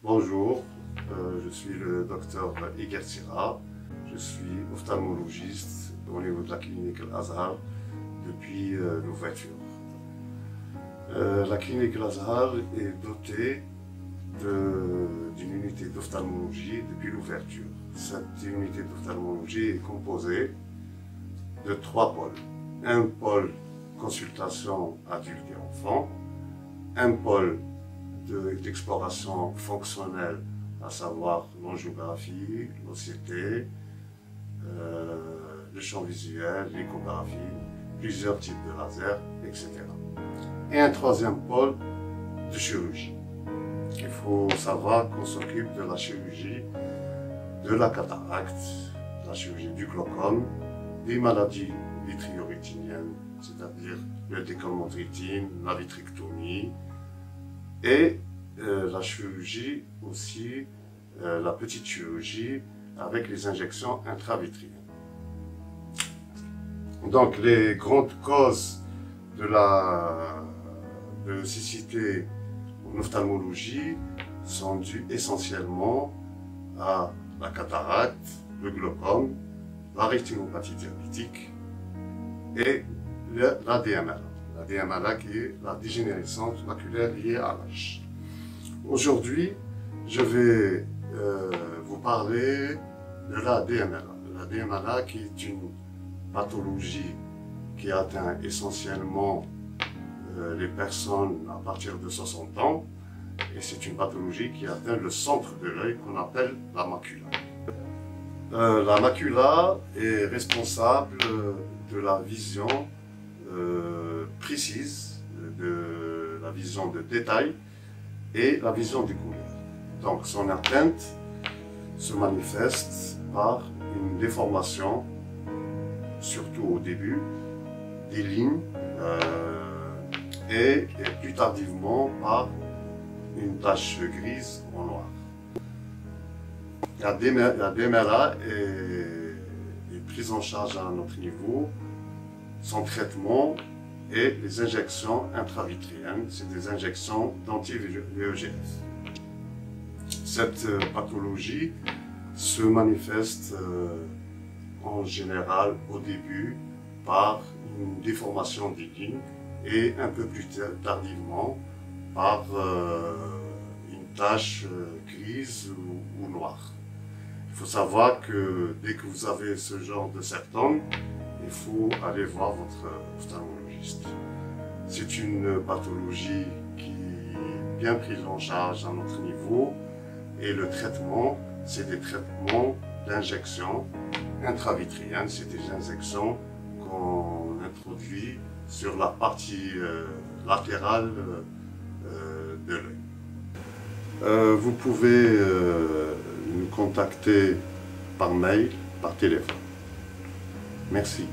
Bonjour, je suis le docteur Iger Sira. Je suis ophtalmologiste au niveau de la clinique Al-Azhar depuis l'ouverture. La clinique Al-Azhar est dotée d'une unité d'ophtalmologie depuis l'ouverture. Cette unité d'ophtalmologie est composée de 3 pôles. Un pôle consultation adultes et enfants, un pôle d'exploration fonctionnelle, à savoir l'angiographie, l'OCT, le champ visuel, l'échographie, plusieurs types de lasers, etc. Et un troisième pôle de chirurgie. Il faut savoir qu'on s'occupe de la chirurgie de la cataracte, de la chirurgie du glaucome, des maladies vitréo-rétiniennes, c'est-à-dire le décollement de rétine, la vitrectomie, et la chirurgie aussi, la petite chirurgie avec les injections intravitréennes. Donc les grandes causes de cécité en ophtalmologie sont dues essentiellement à la cataracte, le glaucome, la rétinopathie diabétique et la DMLA. La DMLA qui est la dégénérescence maculaire liée à l'âge. Aujourd'hui, je vais vous parler de la DMLA. La DMLA qui est une pathologie qui atteint essentiellement les personnes à partir de 60 ans et c'est une pathologie qui atteint le centre de l'œil qu'on appelle la macula. La macula est responsable de la vision précise, de la vision de détail et la vision des couleurs. Donc son atteinte se manifeste par une déformation, surtout au début, des lignes et plus tardivement par une tache grise ou noire. La DMLA est prise en charge à notre niveau. Son traitement et les injections intravitréennes, c'est des injections d'anti-VEGF. Cette pathologie se manifeste en général au début par une déformation des lignes et un peu plus tardivement par une tache grise ou noire. Il faut savoir que dès que vous avez ce genre de symptômes, il faut aller voir votre ophtalmologiste. C'est une pathologie qui est bien prise en charge à notre niveau et le traitement, c'est des traitements d'injection intravitréenne, c'est des injections qu'on introduit sur la partie latérale de l'œil. Vous pouvez nous contacter par mail, par téléphone. Merci.